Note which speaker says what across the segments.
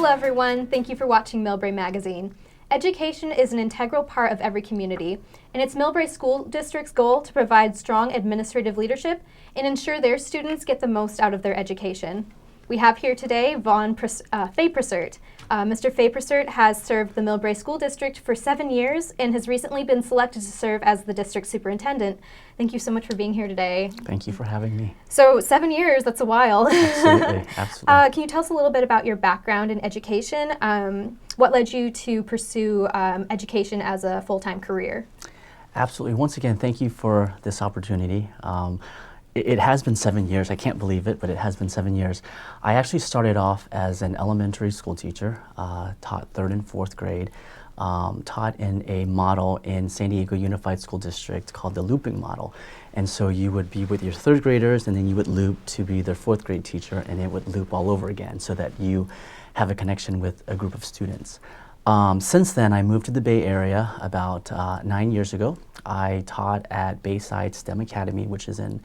Speaker 1: everyone. Thank you for watching Millbrae Magazine. Education is an integral part of every community, and it's Millbrae School District's goal to provide strong administrative leadership and ensure their students get the most out of their education. We have here today Vahn Phayprasert. Mr. Phayprasert has served the Millbrae School District for 7 years and has recently been selected to serve as the district superintendent. Thank you so much for being here today.
Speaker 2: Thank you for having me.
Speaker 1: So 7 years, that's a while.
Speaker 2: Absolutely, absolutely.
Speaker 1: Can you tell us a little bit about your background in education? What led you to pursue education as a full-time career?
Speaker 2: Absolutely. Once again, thank you for this opportunity. It has been 7 years. I can't believe it, but it has been 7 years. I actually started off as an elementary school teacher, taught 3rd and 4th grade, taught in a model in San Diego Unified School District called the looping model. And so you would be with your 3rd graders, and then you would loop to be their 4th grade teacher, and it would loop all over again so that you have a connection with a group of students. Since then, I moved to the Bay Area about 9 years ago. I taught at Bayside STEM Academy, which is in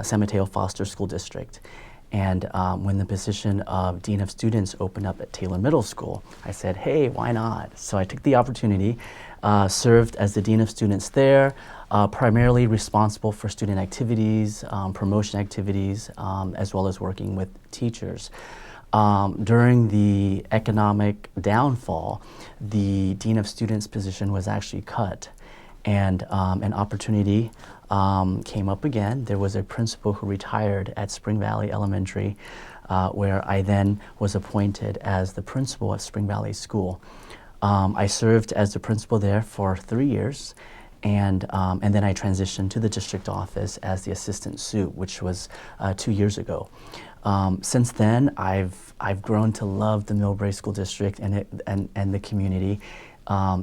Speaker 2: San Mateo Foster School District. And when the position of Dean of Students opened up at Taylor Middle School, I said, hey, why not? So I took the opportunity, served as the Dean of Students there, primarily responsible for student activities, promotion activities, as well as working with teachers. During the economic downfall, the Dean of Students position was actually cut, and an opportunity came up again. There was a principal who retired at Spring Valley Elementary, where I then was appointed as the principal at Spring Valley School. I served as the principal there for 3 years, and then I transitioned to the district office as the assistant sup, which was 2 years ago. Since then, I've grown to love the Millbrae School District and the community.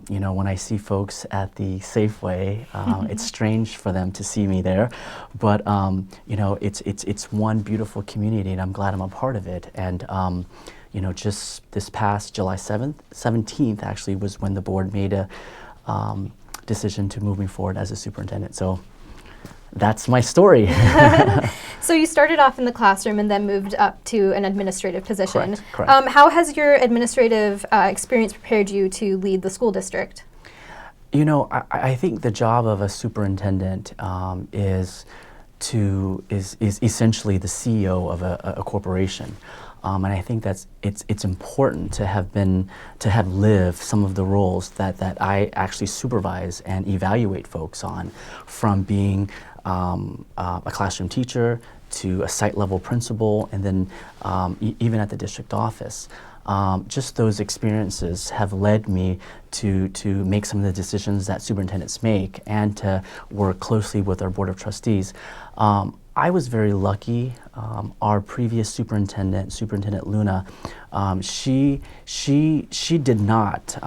Speaker 2: You know, when I see folks at the Safeway, it's strange for them to see me there, but you know, it's one beautiful community, and I'm glad I'm a part of it. And you know, just this past July 17th actually was when the board made a decision to move me forward as a superintendent. So that's my story.
Speaker 1: So you started off in the classroom and then moved up to an administrative position.
Speaker 2: Correct.
Speaker 1: How has your administrative experience prepared you to lead the school district?
Speaker 2: You know, I think the job of a superintendent is essentially the CEO of a corporation. And I think it's important to have lived some of the roles that I actually supervise and evaluate folks on, from being a classroom teacher to a site level principal, and then even at the district office. Just those experiences have led me to make some of the decisions that superintendents make and to work closely with our board of trustees. I was very lucky. Our previous superintendent, Superintendent Luna, she did not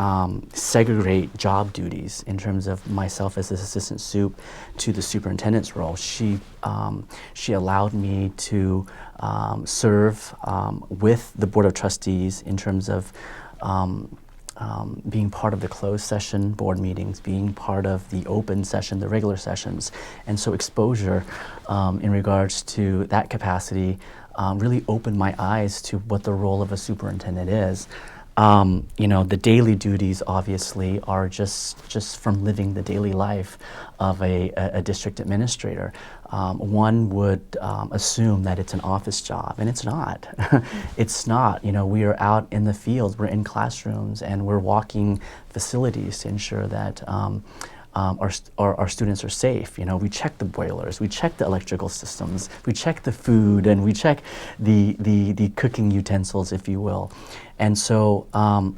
Speaker 2: segregate job duties in terms of myself as an assistant sup to the superintendent's role. She allowed me to serve with the board of trustees in terms of being part of the closed session board meetings, being part of the open session, the regular sessions. And so exposure in regards to that capacity really opened my eyes to what the role of a superintendent is. You know, the daily duties obviously are just from living the daily life of a district administrator. One would assume that it's an office job, and it's not. It's not. You know, we are out in the fields, we're in classrooms, and we're walking facilities to ensure that our students are safe. You know, we check the boilers, we check the electrical systems, we check the food, and we check the cooking utensils, if you will. And so,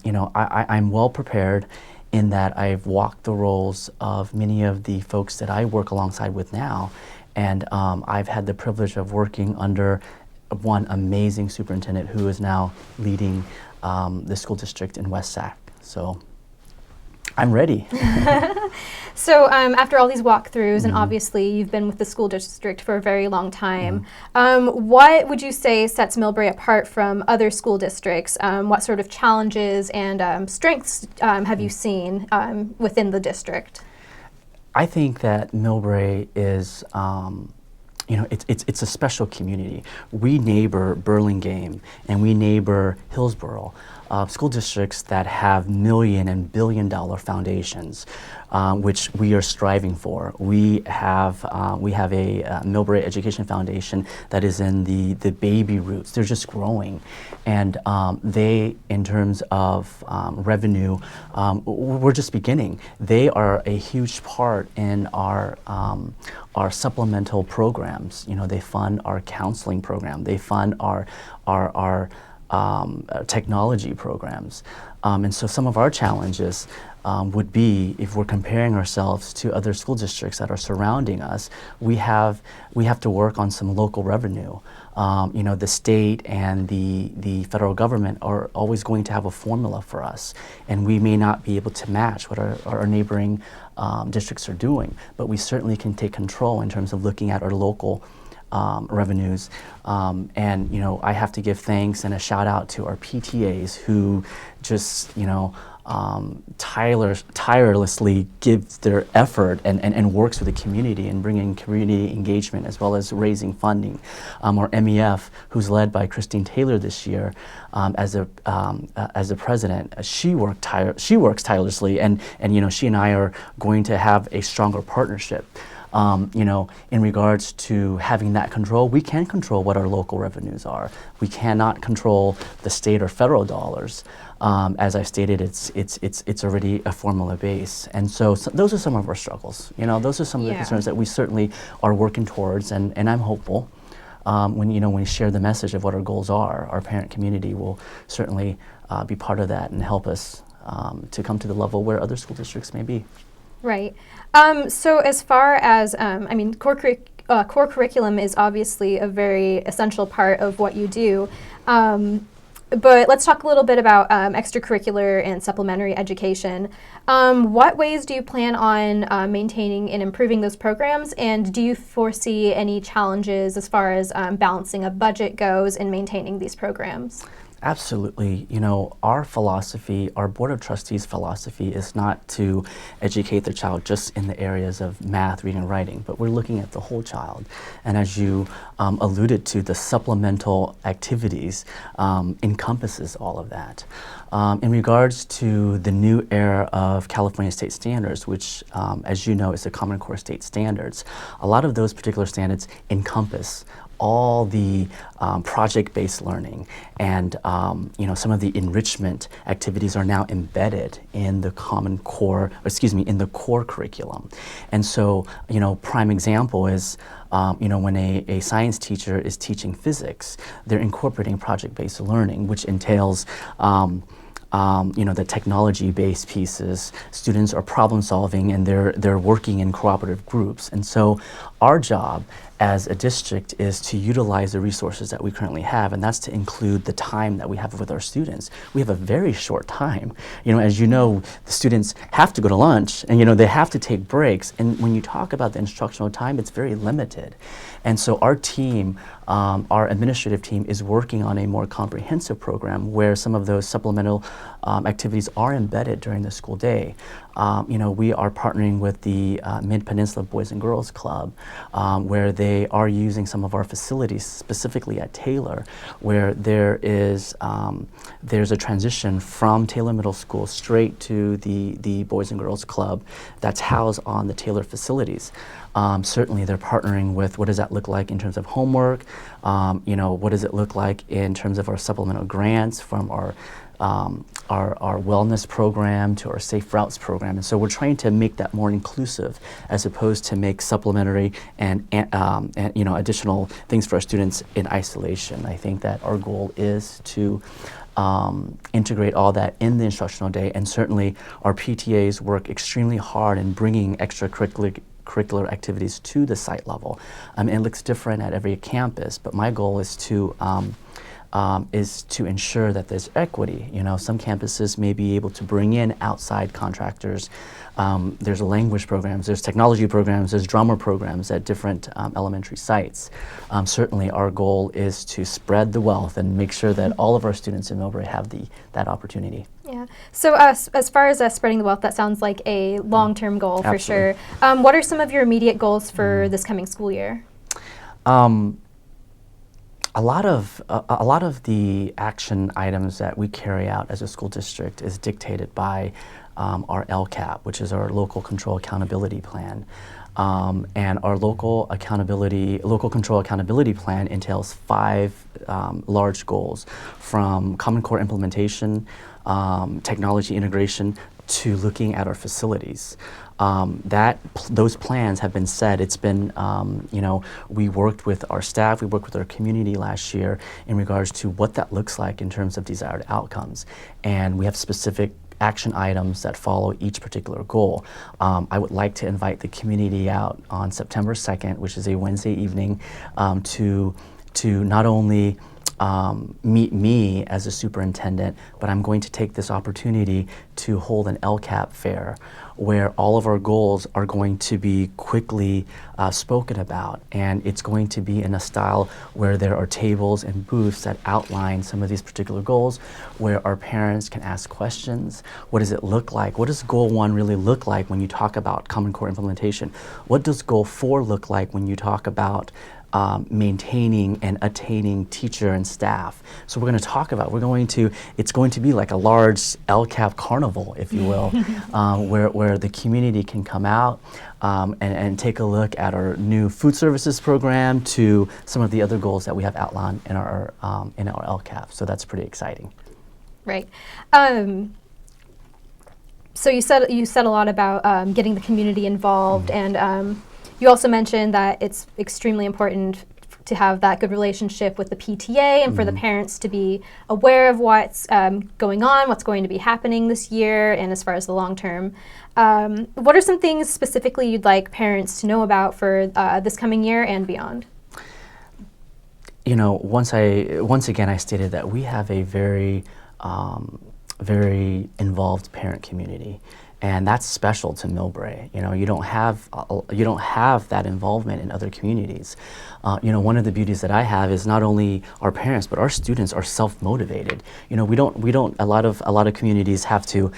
Speaker 2: you know, I'm well prepared in that I've walked the roles of many of the folks that I work alongside with now. And I've had the privilege of working under one amazing superintendent who is now leading the school district in West Sac. So I'm ready.
Speaker 1: So after all these walkthroughs, and obviously you've been with the school district for a very long time, what would you say sets Millbrae apart from other school districts? What sort of challenges and strengths have you seen within the district?
Speaker 2: I think that Millbrae is it's a special community. We neighbor Burlingame and we neighbor Hillsborough, school districts that have million and billion-dollar foundations, which we are striving for. We have a Millbrae Education Foundation that is in the baby roots. They're just growing, and they, in terms of revenue, we're just beginning. They are a huge part in our supplemental programs. They fund our counseling program. They fund our technology programs. And so some of our challenges would be, if we're comparing ourselves to other school districts that are surrounding us, we have to work on some local revenue. The state and the federal government are always going to have a formula for us, and we may not be able to match what our neighboring districts are doing, but we certainly can take control in terms of looking at our local revenues. I have to give thanks and a shout out to our PTAs who just, tirelessly give their effort and works with the community and bringing community engagement as well as raising funding. Our MEF, who's led by Christine Taylor this year as the president, she works tirelessly, and she and I are going to have a stronger partnership. In regards to having that control, we can control what our local revenues are. We cannot control the state or federal dollars. As I stated, it's already a formula base, and so those are some of our struggles. Those are some of the concerns that we certainly are working towards, and I'm hopeful. When we share the message of what our goals are, our parent community will certainly be part of that and help us to come to the level where other school districts may be.
Speaker 1: Right. So as far as, core curriculum is obviously a very essential part of what you do. But let's talk a little bit about extracurricular and supplementary education. What ways do you plan on maintaining and improving those programs, and do you foresee any challenges as far as balancing a budget goes in maintaining these programs?
Speaker 2: Absolutely. Our philosophy, our Board of Trustees' philosophy is not to educate the child just in the areas of math, reading, and writing, but we're looking at the whole child. And as you alluded to, the supplemental activities encompasses all of that. In regards to the new era of California state standards, which, as you know, is the Common Core state standards, a lot of those particular standards encompass all the project-based learning, and some of the enrichment activities are now embedded in the in the core curriculum. And so, prime example is, when a science teacher is teaching physics, they're incorporating project-based learning, which entails the technology-based pieces. Students are problem solving and they're working in cooperative groups. And so our job as a district is to utilize the resources that we currently have, and that's to include the time that we have with our students. We have a very short time. As you know, the students have to go to lunch, and they have to take breaks. And when you talk about the instructional time, it's very limited. And so our team, our administrative team, is working on a more comprehensive program where some of those supplemental activities are embedded during the school day. We are partnering with the Mid-Peninsula Boys and Girls Club, where they are using some of our facilities, specifically at Taylor, where there's a transition from Taylor Middle School straight to the Boys and Girls Club that's housed on the Taylor facilities. Certainly they're partnering with what does that look like in terms of homework, what does it look like in terms of our supplemental grants from our wellness program to our Safe Routes program. And so we're trying to make that more inclusive as opposed to make supplementary and additional things for our students in isolation. I think that our goal is to integrate all that in the instructional day, and certainly our PTAs work extremely hard in bringing extracurricular activities to the site level. It looks different at every campus, but my goal is to ensure that there's equity. Some campuses may be able to bring in outside contractors. There's language programs, there's technology programs, there's drama programs at different elementary sites. Certainly our goal is to spread the wealth and make sure that all of our students in Millbrae have that opportunity.
Speaker 1: Yeah. So as far as spreading the wealth, that sounds like a long-term goal. Absolutely. For sure. What are some of your immediate goals for this coming school year?
Speaker 2: A lot of the action items that we carry out as a school district is dictated by our LCAP, which is our Local Control Accountability Plan. And our local control accountability plan entails 5 large goals, from Common Core implementation, technology integration, to looking at our facilities. Those plans have been set. It's been, we worked with our staff, we worked with our community last year in regards to what that looks like in terms of desired outcomes. And we have specific action items that follow each particular goal. I would like to invite the community out on September 2nd, which is a Wednesday evening, to not only meet me as a superintendent, but I'm going to take this opportunity to hold an LCAP fair where all of our goals are going to be quickly spoken about, and it's going to be in a style where there are tables and booths that outline some of these particular goals, where our parents can ask questions. What does it look like? What does goal 1 really look like when you talk about Common Core implementation? What does goal 4 look like when you talk about maintaining and attaining teacher and staff? So we're going to talk about, it's going to be like a large LCAP carnival, if you will, where the community can come out and take a look at our new food services program, to some of the other goals that we have outlined in our LCAP. So that's pretty exciting.
Speaker 1: Right. So you said a lot about getting the community involved, and you also mentioned that it's extremely important to have that good relationship with the PTA, and for the parents to be aware of what's going on, what's going to be happening this year, and as far as the long term. What are some things specifically you'd like parents to know about for this coming year and beyond?
Speaker 2: Once again, I stated that we have a very involved parent community. And that's special to Millbrae. You don't have that involvement in other communities. One of the beauties that I have is not only our parents, but our students are self-motivated. We don't. A lot of communities have to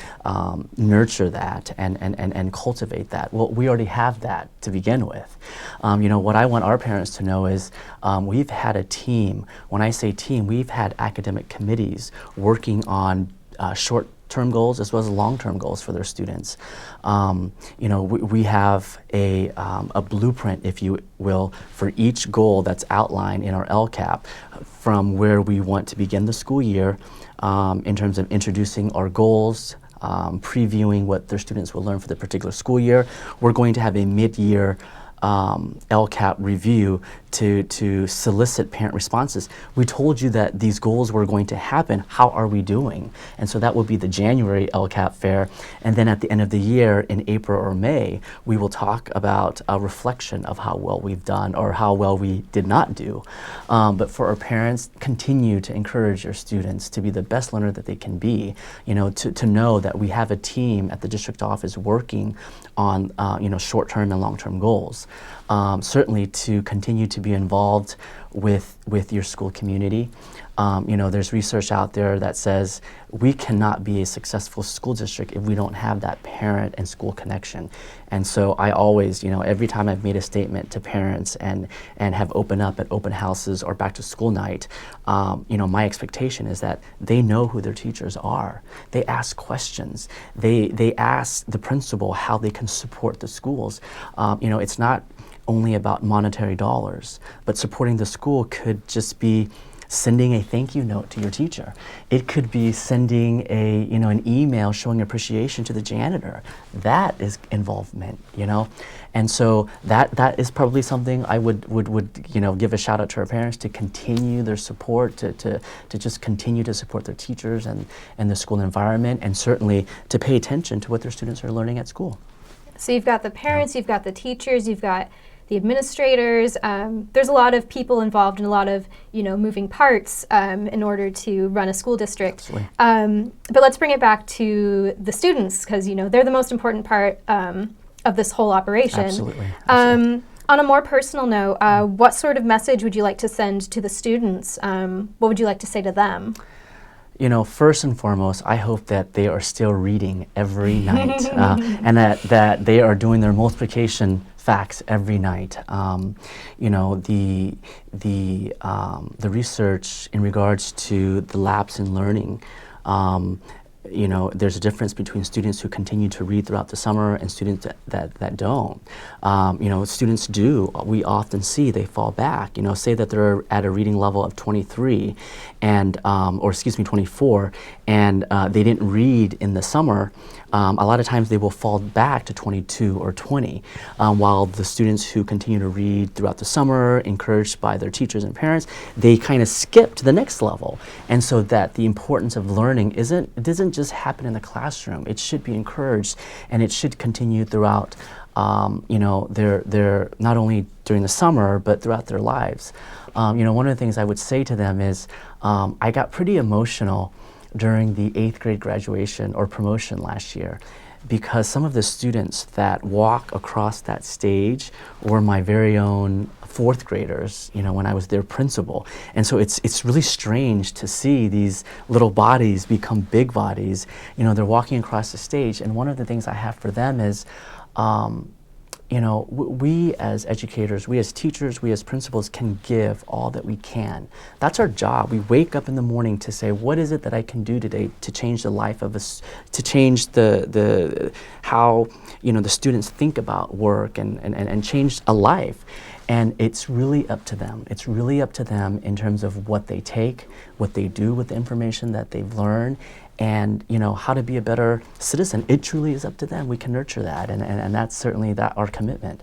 Speaker 2: nurture that and cultivate that. Well, we already have that to begin with. What I want our parents to know is we've had a team. When I say team, we've had academic committees working on short-term goals as well as long-term goals for their students. We have a blueprint, if you will, for each goal that's outlined in our LCAP, from where we want to begin the school year in terms of introducing our goals, previewing what their students will learn for the particular school year. We're going to have a mid-year LCAP review to solicit parent responses. We told you that these goals were going to happen. How are we doing? And so that will be the January LCAP fair. And then at the end of the year, in April or May, we will talk about a reflection of how well we've done or how well we did not do. But for our parents, continue to encourage your students to be the best learner that they can be. To know that we have a team at the district office working on short-term and long-term goals. Certainly to continue to be involved with your school community. There's research out there that says we cannot be a successful school district if we don't have that parent and school connection. And so I always, every time I've made a statement to parents and have opened up at open houses or back to school night, my expectation is that they know who their teachers are. They ask questions. They ask the principal how they can support the schools. It's not only about monetary dollars, but supporting the school could just be sending a thank you note to your teacher. It could be sending an email showing appreciation to the janitor. That is involvement, And so that is probably something I would give a shout out to our parents, to continue their support, to just continue to support their teachers and the school environment, and certainly to pay attention to what their students are learning at school.
Speaker 1: So you've got the parents, you've got the teachers, you've got the administrators. There's a lot of people involved and a lot of moving parts in order to run a school district. But let's bring it back to the students, because they're the most important part of this whole operation.
Speaker 2: Absolutely.
Speaker 1: On a more personal note, what sort of message would you like to send to the students? What would you like to say to them?
Speaker 2: You know, first and foremost, I hope that they are still reading every night, and that they are doing their multiplication facts every night. You know, the research in regards to the lapse in learning. You know, there's a difference between students who continue to read throughout the summer and students that don't. You know, students do, we often see they fall back. You know, say that they're at a reading level of 23 and, or excuse me, 24, and they didn't read in the summer. A lot of times they will fall back to 22 or 20, while the students who continue to read throughout the summer, encouraged by their teachers and parents, they kind of skip to the next level. And so that the importance of learning it doesn't just happen in the classroom. It should be encouraged, and it should continue throughout, you know, their not only during the summer, but throughout their lives. You know, one of the things I would say to them is, I got pretty emotional during the 8th grade graduation or promotion last year, because some of the students that walk across that stage were my very own 4th graders, you know, when I was their principal. And so it's really strange to see these little bodies become big bodies. You know, they're walking across the stage, and one of the things I have for them is, you know, we as educators, we as teachers, we as principals can give all that we can. That's our job. We wake up in the morning to say, what is it that I can do today to change the life of us, to change the how, you know, the students think about work and change a life. And it's really up to them. It's really up to them in terms of what they take, what they do with the information that they've learned, and, you know, how to be a better citizen. It truly is up to them. We can nurture that, and that's certainly our commitment.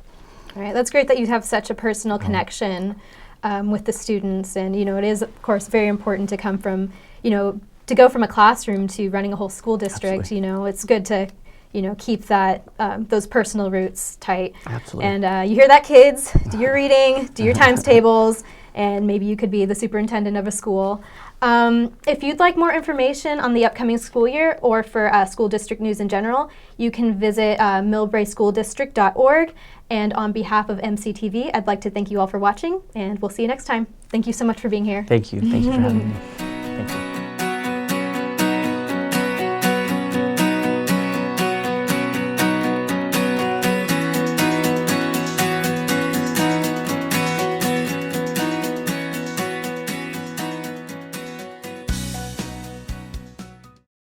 Speaker 1: All right, that's great that you have such a personal connection with the students, and, you know, it is, of course, very important to come from, you know, to go from a classroom to running a whole school district. Absolutely. You know, it's good to, you know, keep that those personal roots tight.
Speaker 2: Absolutely.
Speaker 1: And you hear that, kids? Do your reading, do your times tables, and maybe you could be the superintendent of a school. If you'd like more information on the upcoming school year or for school district news in general, you can visit millbraeschooldistrict.org. And on behalf of MCTV, I'd like to thank you all for watching, and we'll see you next time. Thank you so much for being here.
Speaker 2: Thank you. Thank you for having me.